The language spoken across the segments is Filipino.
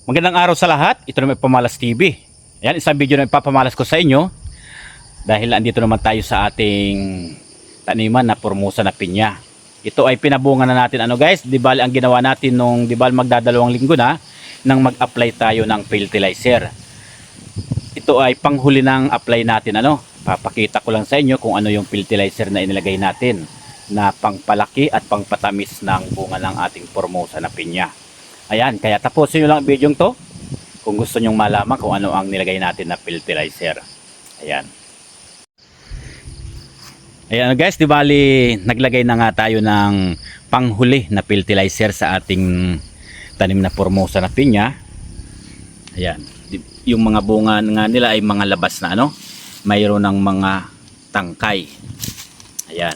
Magandang araw sa lahat. Ito naman Pamalas TV. Ayan, isang video na ipapamalas ko sa inyo dahil andito naman tayo sa ating taniman na formosa na pinya. Ito ay pinabunga na natin guys. Di bali ang ginawa natin nung magdadalawang linggo na nang mag-apply tayo ng fertilizer. Ito ay panghuli ng apply natin Papakita ko lang sa inyo kung ano yung fertilizer na inilagay natin na pangpalaki at pangpatamis ng bunga ng ating formosa na pinya. Ayan, kaya tapusin nyo lang ang video to kung gusto nyong malaman kung ano ang nilagay natin na fertilizer. Ayan. Ayan guys, di bali naglagay na nga tayo ng panghuli na fertilizer sa ating tanim na formosa na pinya. Ayan. Yung mga bunga nga nila ay mga labas na mayroon ng mga tangkay. Ayan.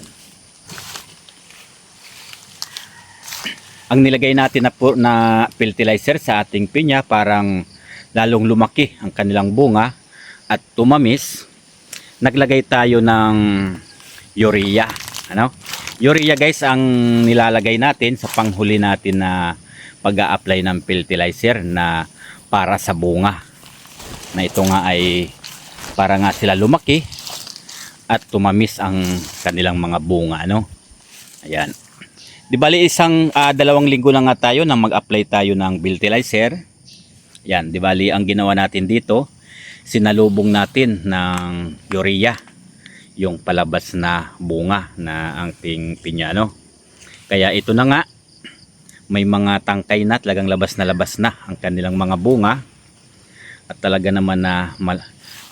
Ang nilagay natin na fertilizer sa ating pinya parang lalong lumaki ang kanilang bunga at tumamis. Naglagay tayo ng urea. Urea guys ang nilalagay natin sa panghuli natin na pag-a-apply ng fertilizer na para sa bunga. Na ito nga ay para nga sila lumaki at tumamis ang kanilang mga bunga. Ayan. Di bali dalawang linggo na nga tayo nang mag-apply tayo ng fertilizer. Yan, di bali ang ginawa natin dito, sinalubong natin ng urea yung palabas na bunga na ating pinya. Kaya ito na nga, may mga tangkay na, talagang labas na ang kanilang mga bunga at talaga naman na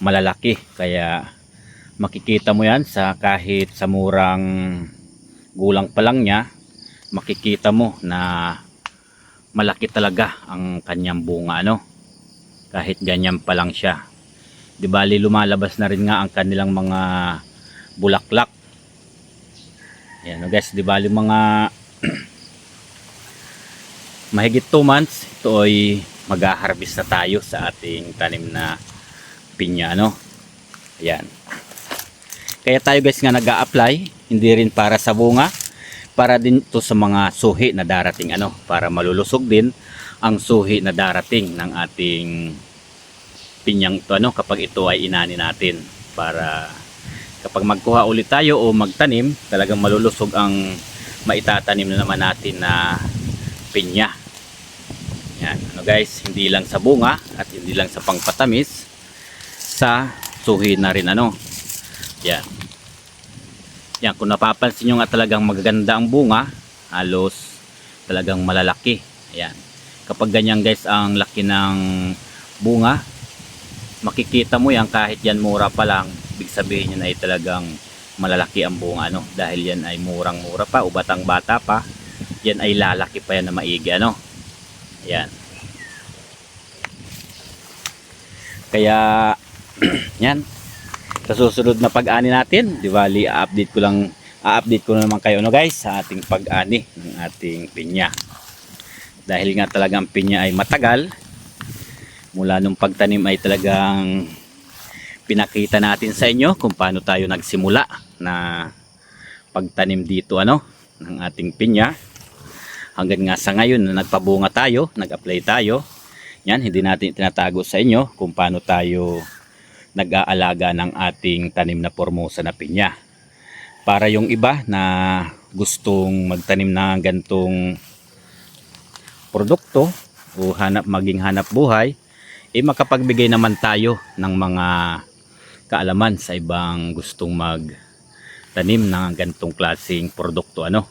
malalaki. Kaya makikita mo yan kahit sa murang gulang pa lang niya, makikita mo na malaki talaga ang kanyang bunga kahit ganyan pa lang siya. Di bali lumalabas na rin nga ang kanilang mga bulaklak. Ayan guys, di bali mga mahigit 2 months ito ay mag-harvest na tayo sa ating tanim na pinya. Ayan. Kaya tayo guys nga nag-a-apply, hindi rin para sa bunga, para din to sa mga suhi na darating para malulusog din ang suhi na darating ng ating pinyang ito kapag ito ay inani natin, para kapag magkuha ulit tayo o magtanim talagang malulusog ang maitatanim na naman natin na pinya. Yan guys, hindi lang sa bunga at hindi lang sa pangpatamis, sa suhi na rin yan. Yan, kung napapansin nyo nga talagang magaganda ang bunga, halos talagang malalaki. Ayan. Kapag ganyan guys ang laki ng bunga, makikita mo yan kahit yan mura pa lang, ibig sabihin yan ay talagang malalaki ang bunga dahil yan ay murang-mura pa o batang-bata pa, yan ay lalaki pa yan na maigi Ayan. Kaya yan. Sa susunod na pag-ani natin, di bali i-update ko na naman kayo guys sa ating pag-ani ng ating pinya. Dahil nga talagang pinya ay matagal, mula nung pagtanim ay talagang pinakita natin sa inyo kung paano tayo nagsimula na pagtanim dito ng ating pinya. Hanggang nga sa ngayon na nagpabunga tayo, nag-apply tayo. Yan, hindi natin tinatago sa inyo kung paano tayo nag-aalaga ng ating tanim na formosa na pinya. Para yung iba na gustong magtanim na gantong produkto o maging hanap buhay, makapagbigay naman tayo ng mga kaalaman sa ibang gustong magtanim ng gantong klaseng produkto na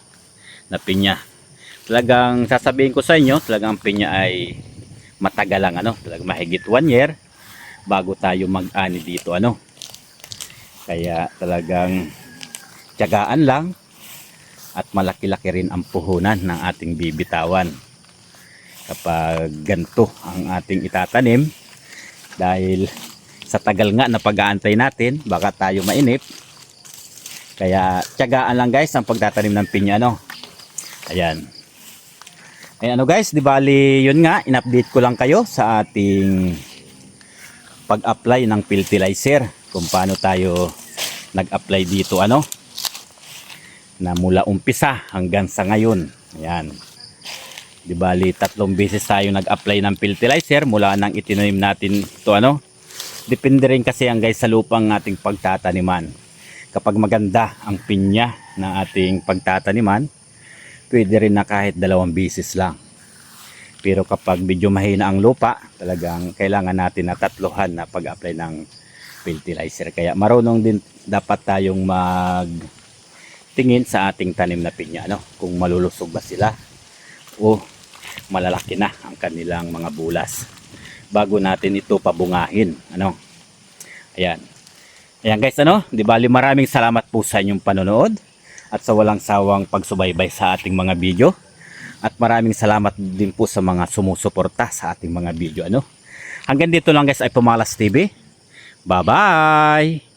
pinya. Talagang sasabihin ko sa inyo, talagang ang pinya ay matagal lang talagang mahigit 1 year bago tayo mag-ani dito kaya talagang tiyagaan lang at malaki-laki rin ang puhunan ng ating bibitawan kapag ganito ang ating itatanim, dahil sa tagal nga na pag-aantay natin baka tayo mainip. Kaya tiyagaan lang guys ang pagtatanim ng pinya ayan. Ayan guys, di bali yun nga, in-update ko lang kayo sa ating pag-apply ng fertilizer, kung paano tayo nag-apply dito na mula umpisa hanggang sa ngayon. Ayan. Di bali, 3 beses tayo nag-apply ng fertilizer mula nang itinanim natin ito ano. Depende rin kasi yan guys sa lupang ating pagtataniman. Kapag maganda ang pinya na ating pagtataniman, pwede rin na kahit 2 beses lang. Pero kapag medyo mahina ang lupa, talagang kailangan natin na 3 na pag-apply ng fertilizer. Kaya marunong din dapat tayong magtingin sa ating tanim na pinya, ano? Kung malulusog ba sila o malalaki na ang kanilang mga bulas bago natin ito pabungahin, ano? Ayan. Ayan guys, ano? Di bali maraming salamat po sa inyong panonood at sa walang sawang pagsubaybay sa ating mga video. At maraming salamat din po sa mga sumusuporta sa ating mga video, ano? Hanggang dito lang guys ay Pumalas TV. Bye-bye!